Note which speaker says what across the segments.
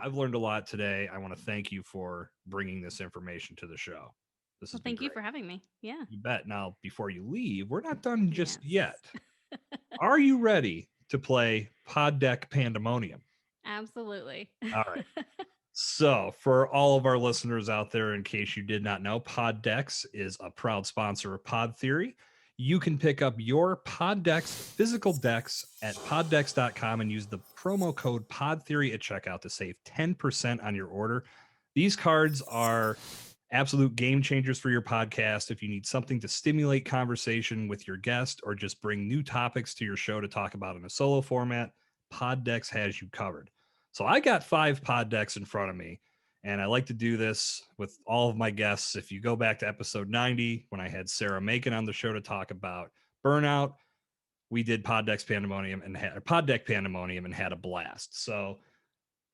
Speaker 1: I've learned a lot today. I want to thank you for bringing this information to the show. This has
Speaker 2: Well,
Speaker 1: been
Speaker 2: thank you
Speaker 1: great.
Speaker 2: for having me. Yeah.
Speaker 1: You bet. Now, before you leave, we're not done just
Speaker 2: Yes.
Speaker 1: yet. Are you ready to play PodDeck Pandemonium?
Speaker 2: Absolutely.
Speaker 1: All right. So, for all of our listeners out there, in case you did not know, PodDecks is a proud sponsor of Pod Theory. You can pick up your PodDecks physical decks at poddecks.com and use the promo code PodTheory at checkout to save 10% on your order. These cards are absolute game changers for your podcast. If you need something to stimulate conversation with your guest or just bring new topics to your show to talk about in a solo format, PodDecks has you covered. So I got 5 pod decks in front of me, and I like to do this with all of my guests. If you go back to episode 90, when I had Sarah Macon on the show to talk about burnout, we did PodDecks Pandemonium and had PodDeck Pandemonium and had a blast. So,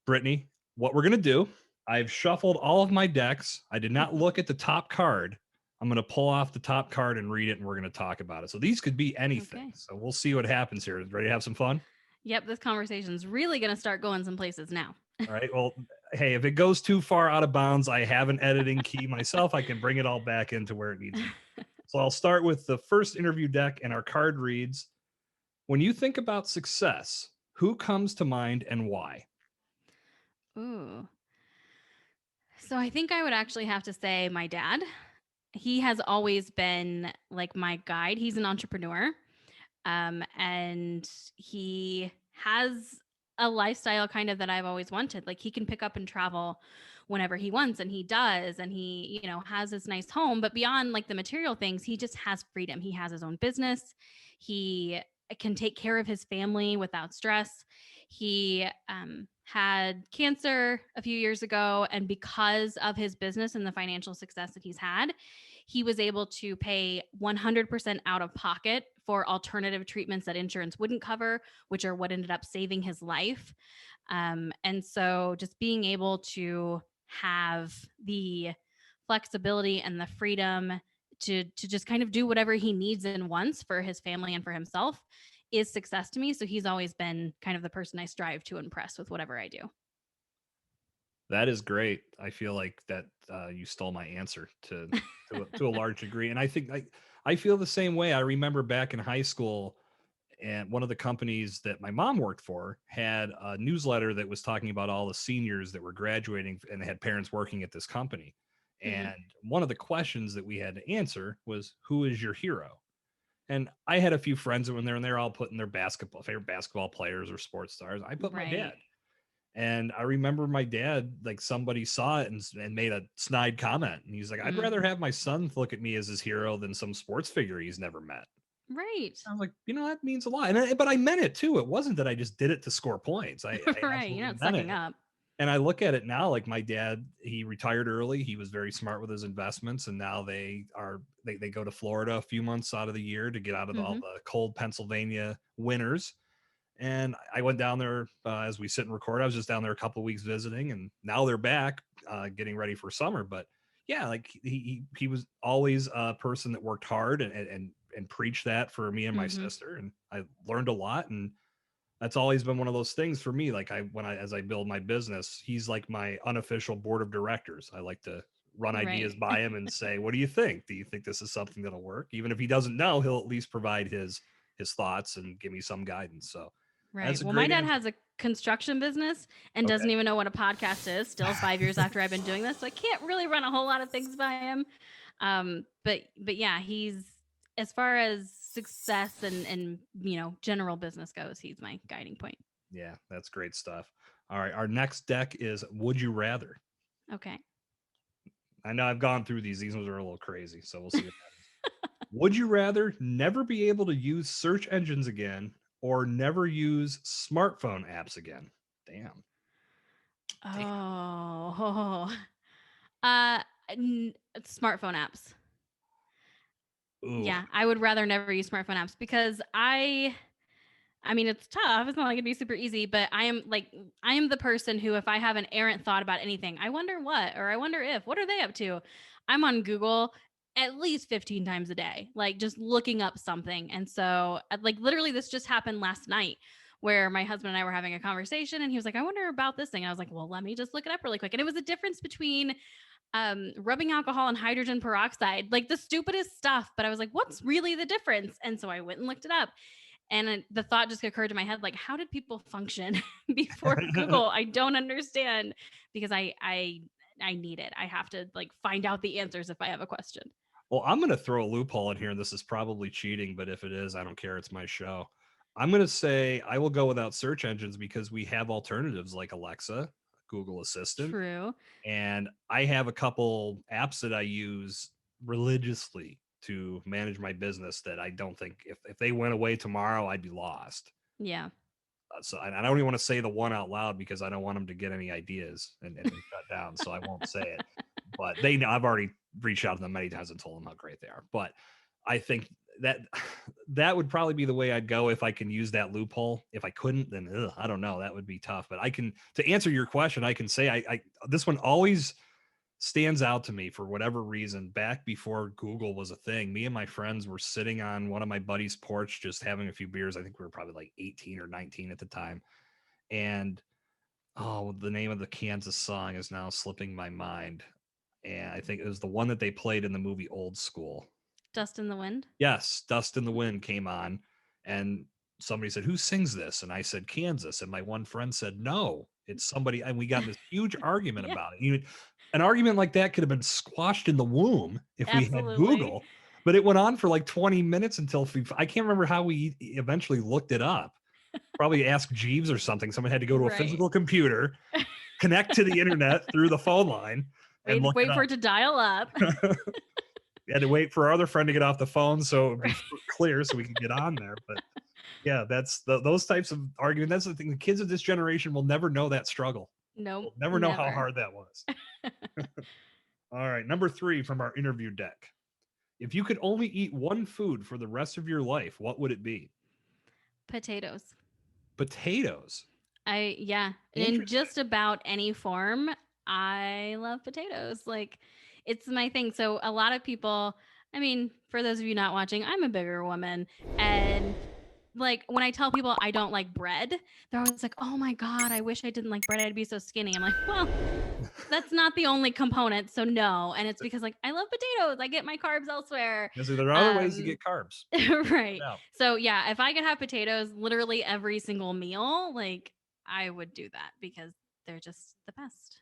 Speaker 1: Britany, what we're gonna do? I've shuffled all of my decks. I did not look at the top card. I'm going to pull off the top card and read it, and we're going to talk about it. So these could be anything.
Speaker 2: Okay.
Speaker 1: So we'll see what happens here. Ready to have some fun?
Speaker 2: Yep. This conversation's really going to start going some places now.
Speaker 1: All right. Well, hey, if it goes too far out of bounds, I have an editing key myself. I can bring it all back into where it needs to be. So I'll start with the first interview deck, and our card reads: when you think about success, who comes to mind and why?
Speaker 2: Ooh. So I think I would actually have to say my dad. He has always been like my guide. He's an entrepreneur. And he has a lifestyle kind of that I've always wanted. Like he can pick up and travel whenever he wants, and he does, and he, has his nice home. But beyond like the material things, he just has freedom. He has his own business. He can take care of his family without stress. He had cancer a few years ago, and because of his business and the financial success that he's had, he was able to pay 100% out of pocket for alternative treatments that insurance wouldn't cover, which are what ended up saving his life. And so just being able to have the flexibility and the freedom to just kind of do whatever he needs and wants for his family and for himself is success to me. So he's always been kind of the person I strive to impress with whatever I do.
Speaker 1: That is great. I feel like that you stole my answer to a large degree, and I think I feel the same way. I remember back in high school, and one of the companies that my mom worked for had a newsletter that was talking about all the seniors that were graduating and they had parents working at this company.
Speaker 2: Mm-hmm.
Speaker 1: And one of the questions that we had to answer was, "Who is your hero?" And I had a few friends that were in there, and they're all putting their favorite basketball players or sports stars. I put my dad.
Speaker 2: Right.
Speaker 1: And I remember my dad, like somebody saw it and made a snide comment. And he's like, "I'd rather
Speaker 2: Mm-hmm.
Speaker 1: have my son look at me as his hero than some sports figure he's never met."
Speaker 2: Right.
Speaker 1: I was like, that means a lot. But I meant it too. It wasn't that I just did it to score points. I
Speaker 2: Right. You're
Speaker 1: absolutely
Speaker 2: not
Speaker 1: meant
Speaker 2: sucking
Speaker 1: it.
Speaker 2: up.
Speaker 1: And I look at it now, like my dad, he retired early. He was very smart with his investments. And now they go to Florida a few months out of the year to get out of all
Speaker 2: Mm-hmm.
Speaker 1: the cold Pennsylvania winters. And I went down there as we sit and record. I was just down there a couple of weeks visiting, and now they're back getting ready for summer. But yeah, like he was always a person that worked hard and preached that for me and my
Speaker 2: Mm-hmm.
Speaker 1: sister, and I learned a lot. And that's always been one of those things for me. Like as I build my business, he's like my unofficial board of directors. I like to run
Speaker 2: Right.
Speaker 1: ideas by him and say, "What do you think? Do you think this is something that'll work?" Even if he doesn't know, he'll at least provide his thoughts and give me some guidance. So
Speaker 2: Right.
Speaker 1: that's a
Speaker 2: Well, my
Speaker 1: great
Speaker 2: dad
Speaker 1: answer.
Speaker 2: has a construction business and doesn't
Speaker 1: Okay.
Speaker 2: even know what a podcast is. Still 5 years after I've been doing this, so I can't really run a whole lot of things by him. But yeah, he's as far as success and general business goes, he's my guiding point.
Speaker 1: Yeah, that's great stuff. All right. Our next deck is Would You Rather?
Speaker 2: Okay.
Speaker 1: I know I've gone through these. These ones are a little crazy. So we'll see what happens. Would you rather never be able to use search engines again or never use smartphone apps again? Damn. Damn.
Speaker 2: Oh. Uh, Smartphone apps.
Speaker 1: Ooh.
Speaker 2: Yeah, I would rather never use smartphone apps because I mean, it's tough. It's not like it'd be super easy, but I am the person who, if I have an errant thought about anything, I wonder what, or I wonder if, what are they up to? I'm on Google at least 15 times a day, like just looking up something. And so, like, literally, this just happened last night where my husband and I were having a conversation and he was like, I wonder about this thing. And I was like, well, let me just look it up really quick. And it was a difference between rubbing alcohol and hydrogen peroxide, like the stupidest stuff. But I was like, what's really the difference? And so I went and looked it up. And the thought just occurred to my head, like, how did people function before Google? I don't understand, because I need it. I have to like find out the answers if I have a question.
Speaker 1: Well, I'm going to throw a loophole in here, and this is probably cheating, but if it is, I don't care. It's my show. I'm going to say I will go without search engines because we have alternatives like Alexa, Google Assistant,
Speaker 2: True.
Speaker 1: and I have a couple apps that I use religiously to manage my business that I don't think if they went away tomorrow, I'd be lost.
Speaker 2: Yeah.
Speaker 1: So I don't even want to say the one out loud because I don't want them to get any ideas and shut down. So I won't say it. But they know I've already reached out to them many times and told them how great they are. But I think that would probably be the way I'd go if I can use that loophole. If I couldn't, then I don't know. That would be tough. But I can, to answer your question, I can say I this one always stands out to me for whatever reason. Back before Google was a thing, me and my friends were sitting on one of my buddy's porch just having a few beers. I think we were probably like 18 or 19 at the time. And the name of the Kansas song is now slipping my mind. And I think it was the one that they played in the movie Old School.
Speaker 2: Dust in the Wind.
Speaker 1: Yes, Dust in the Wind came on, and somebody said, "Who sings this?" And I said, "Kansas." And my one friend said, "No, it's somebody." And we got in this huge argument
Speaker 2: Yeah.
Speaker 1: about it. An argument like that could have been squashed in the womb if we had
Speaker 2: Absolutely.
Speaker 1: Google, but it went on for like 20 minutes until I can't remember how we eventually looked it up. Probably asked Jeeves or something. Someone had to go to a
Speaker 2: Right.
Speaker 1: physical computer, connect to the internet through the phone line, and look
Speaker 2: wait for it to dial up.
Speaker 1: We had to wait for our other friend to get off the phone so it would be clear so we could get on there. But yeah, that's those types of argument. That's the thing. The kids of this generation will never know that struggle.
Speaker 2: Nope.
Speaker 1: We'll never know how hard that was. All right. Number 3 from our interview deck. If you could only eat one food for the rest of your life, what would it be?
Speaker 2: Potatoes.
Speaker 1: Potatoes.
Speaker 2: In just about any form, I love potatoes. Like, it's my thing. So a lot of people, I mean, for those of you not watching, I'm a bigger woman, and like when I tell people I don't like bread, they're always like, "Oh my god, I wish I didn't like bread. I'd be so skinny." I'm like, "Well, that's not the only component, so no." And it's because like I love potatoes. I get my carbs elsewhere.
Speaker 1: Because there are other ways to get carbs.
Speaker 2: Right. So yeah, if I could have potatoes literally every single meal, like I would do that because they're just the best.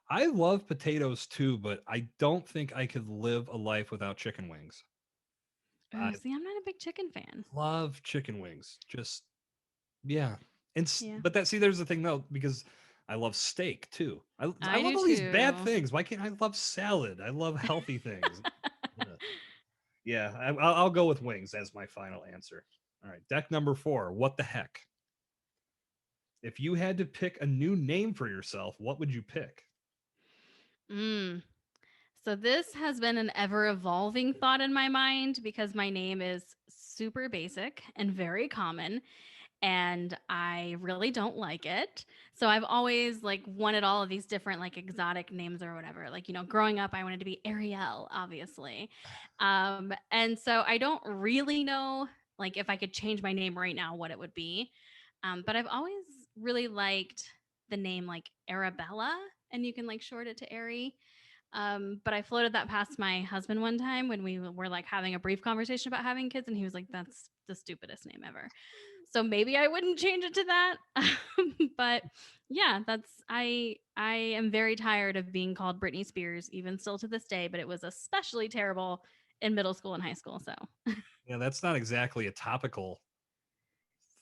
Speaker 1: I love potatoes too, but I don't think I could live a life without chicken wings.
Speaker 2: Oh,
Speaker 1: I
Speaker 2: see, I'm not a big chicken fan.
Speaker 1: love chicken wings. Just yeah. And
Speaker 2: Yeah.
Speaker 1: but there's the thing though, because I love steak too. I love
Speaker 2: do
Speaker 1: all these bad
Speaker 2: too.
Speaker 1: things. Why can't I love salad? I love healthy things. Yeah, I'll go with wings as my final answer. All right, deck number 4. What the heck? If you had to pick a new name for yourself, what would you pick?
Speaker 2: So this has been an ever evolving thought in my mind because my name is super basic and very common, and I really don't like it. So I've always like wanted all of these different like exotic names or whatever. Like, growing up I wanted to be Ariel, obviously. And so I don't really know like if I could change my name right now what it would be. But I've always really liked the name like Arabella, and you can like short it to Ari. But I floated that past my husband one time when we were like having a brief conversation about having kids, and he was like, "That's the stupidest name ever." So maybe I wouldn't change it to that. But yeah, I am very tired of being called Britney Spears, even still to this day. But it was especially terrible in middle school and high school. So
Speaker 1: Yeah, that's not exactly a topical.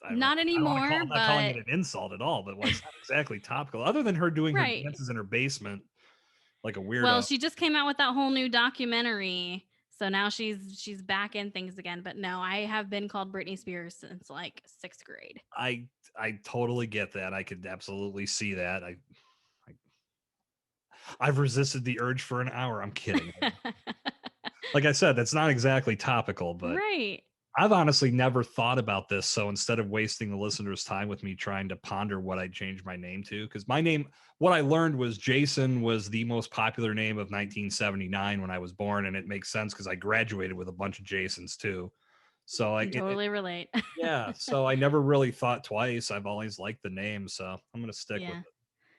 Speaker 1: I don't know.
Speaker 2: not anymore.
Speaker 1: I'm not calling
Speaker 2: But
Speaker 1: it an insult at all, but it's not exactly topical. Other than her doing her
Speaker 2: right.
Speaker 1: dances in her basement like a weirdo.
Speaker 2: Well, she just came out with that whole new documentary. So now she's back in things again. But no, I have been called Britney Spears since like 6th grade.
Speaker 1: I totally get that. I could absolutely see that. I've resisted the urge for an hour. I'm kidding. Like I said, that's not exactly topical, but
Speaker 2: right.
Speaker 1: I've honestly never thought about this. So instead of wasting the listeners' time with me trying to ponder what I'd change my name to, because my name, what I learned was Jason was the most popular name of 1979 when I was born. And it makes sense because I graduated with a bunch of Jasons too. So
Speaker 2: Can totally relate.
Speaker 1: yeah, so I never really thought twice. I've always liked the name, so I'm gonna stick with
Speaker 2: Yeah.
Speaker 1: it.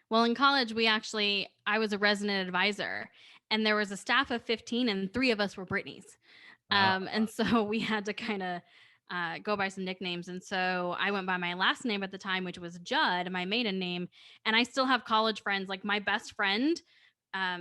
Speaker 2: Well, in college, I was a resident advisor, and there was a staff of 15, and three of us were Britneys.
Speaker 1: Uh,
Speaker 2: And so we had to kind of go by some nicknames. And so I went by my last name at the time, which was Judd, my maiden name. And I still have college friends. Like my best friend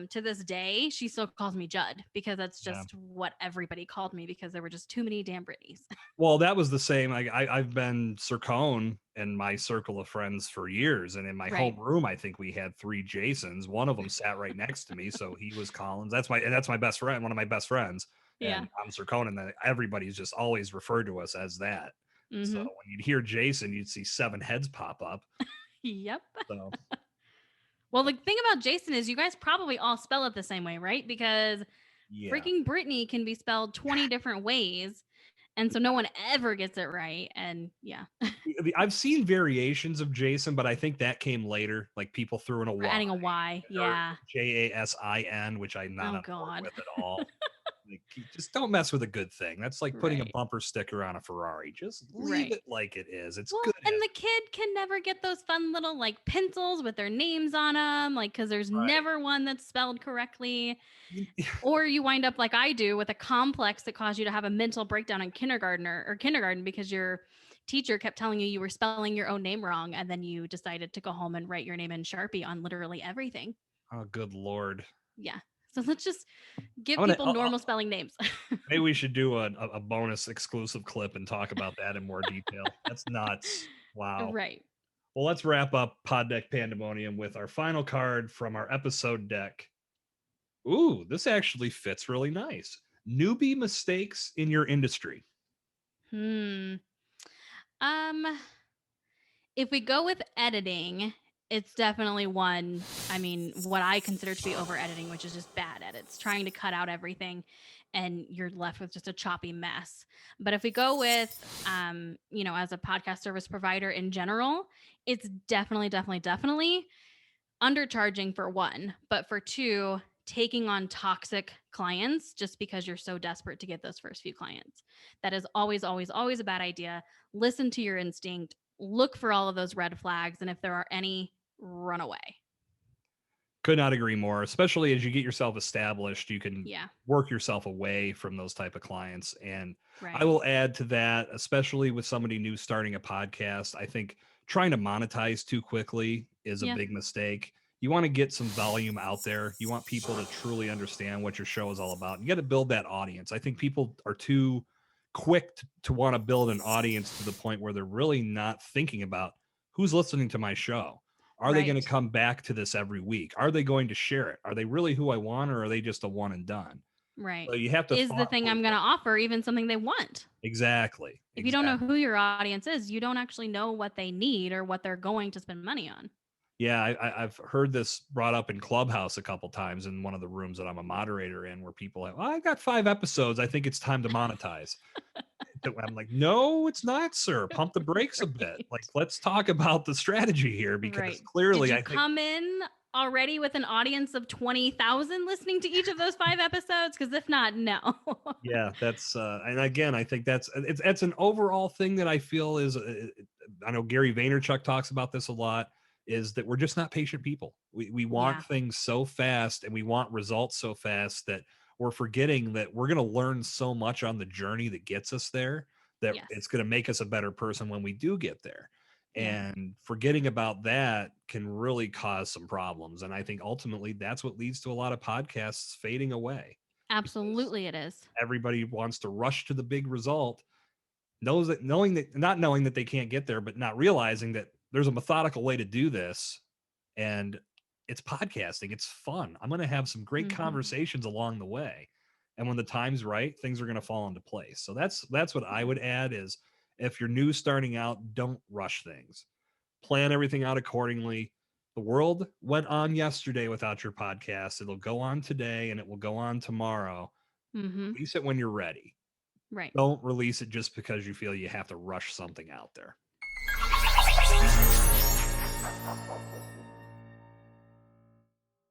Speaker 2: to this day, she still calls me Judd because that's
Speaker 1: yeah.
Speaker 2: just what everybody called me because there were just too many damn Britneys.
Speaker 1: Well, that was the same. I've been Cercone in my circle of friends for years, and in my
Speaker 2: Right.
Speaker 1: homeroom, I think we had three Jasons. One of them sat right next to me, so he was Collins. That's my best friend, one of my best friends,
Speaker 2: Yeah.
Speaker 1: and I'm Cercone, and then everybody's just always referred to us as that. So
Speaker 2: Mm-hmm.
Speaker 1: when you'd hear Jason, you'd see seven heads pop up.
Speaker 2: Yep.
Speaker 1: So
Speaker 2: Well, the thing about Jason is you guys probably all spell it the same way, right? Because
Speaker 1: yeah,
Speaker 2: freaking Brittany can be spelled 20 different ways. And so no one ever gets it right. And yeah,
Speaker 1: I've seen variations of Jason, but I think that came later. Like people threw in a
Speaker 2: we're
Speaker 1: Y
Speaker 2: adding a Y.
Speaker 1: or
Speaker 2: Yeah.
Speaker 1: Jasin, which I'm not
Speaker 2: Oh,
Speaker 1: on board
Speaker 2: God.
Speaker 1: with at all. Like, just don't mess with a good thing. That's like putting a
Speaker 2: Right.
Speaker 1: bumper sticker on a Ferrari. Just leave
Speaker 2: Right.
Speaker 1: it like it is. It's
Speaker 2: Well,
Speaker 1: good
Speaker 2: and
Speaker 1: as
Speaker 2: the kid can never get those fun little like pencils with their names on them, like, because there's
Speaker 1: right.
Speaker 2: never one that's spelled correctly.
Speaker 1: You-
Speaker 2: Or you wind up like I do with a complex that caused you to have a mental breakdown in kindergarten because your teacher kept telling you were spelling your own name wrong. And then you decided to go home and write your name in Sharpie on literally everything.
Speaker 1: Oh, good lord.
Speaker 2: Yeah. So let's just give
Speaker 1: I'm gonna.
Speaker 2: people normal spelling names.
Speaker 1: Maybe we should do a bonus exclusive clip and talk about that in more detail. That's nuts. Wow.
Speaker 2: Right.
Speaker 1: Well, let's wrap up PodDeck Pandemonium with our final card from our episode deck. Ooh, this actually fits really nice. Newbie mistakes in your industry.
Speaker 2: Hmm. Um, if we go with editing, it's definitely one. I mean, what I consider to be over editing, which is just bad edits, trying to cut out everything and you're left with just a choppy mess. But if we go with, as a podcast service provider in general, it's definitely undercharging for one, but for two, taking on toxic clients just because you're so desperate to get those first few clients. That is always a bad idea. Listen to your instinct, look for all of those red flags, and if there are any, run away.
Speaker 1: Could not agree more. Especially as you get yourself established, you can
Speaker 2: Yeah,
Speaker 1: work yourself away from those type of clients. And I
Speaker 2: right.
Speaker 1: will add to that, especially with somebody new starting a podcast, I think trying to monetize too quickly is a
Speaker 2: Yeah,
Speaker 1: big mistake. You want to get some volume out there. You want people to truly understand what your show is all about. You got to build that audience. I think people are too quick to want to build an audience to the point where they're really not thinking about who's listening to my show. Are they going to
Speaker 2: right,
Speaker 1: come back to this every week? Are they going to share it? Are they really who I want, or are they just a one and done?
Speaker 2: right.
Speaker 1: So you have to
Speaker 2: Is the thing
Speaker 1: thoughtfully
Speaker 2: I'm going to offer even something they want?
Speaker 1: exactly,
Speaker 2: If you don't know
Speaker 1: exactly.
Speaker 2: who your audience is, you don't actually know what they need or what they're going to spend money on.
Speaker 1: Yeah, I've heard this brought up in Clubhouse a couple times in one of the rooms that I'm a moderator in, where people are, well, I got 5 episodes. I think it's time to monetize. I'm like, no, it's not, sir. Pump the brakes a bit. Like,
Speaker 2: Right.
Speaker 1: let's talk about the strategy here, because
Speaker 2: Right. Did
Speaker 1: clearly,
Speaker 2: you
Speaker 1: I think,
Speaker 2: come in already with an audience of 20,000 listening to each of those 5 episodes? Because if not, no.
Speaker 1: yeah, that's and again, I think that's an overall thing that I feel is I know Gary Vaynerchuk talks about this a lot, is that we're just not patient people. We want
Speaker 2: Yeah.
Speaker 1: things so fast and we want results so fast that we're forgetting that we're going to learn so much on the journey that gets us there, that it's
Speaker 2: Yes.
Speaker 1: going to make us a better person when we do get there.
Speaker 2: Yeah.
Speaker 1: And forgetting about that can really cause some problems. And I think ultimately that's what leads to a lot of podcasts fading away, because
Speaker 2: Absolutely, it is.
Speaker 1: everybody wants to rush to the big result, knowing that they can't get there, but not realizing that there's a methodical way to do this. And it's podcasting. It's fun. I'm going to have some great
Speaker 2: Hmm.
Speaker 1: conversations along the way. And when the time's right, things are going to fall into place. So that's what I
Speaker 2: Yeah.
Speaker 1: would add is, if you're new starting out, don't rush things. Plan everything out accordingly. The world went on yesterday without your podcast. It'll go on today and it will go on tomorrow.
Speaker 2: Hmm.
Speaker 1: Release it when you're ready.
Speaker 2: Right.
Speaker 1: Don't release it just because you feel you have to rush something out there.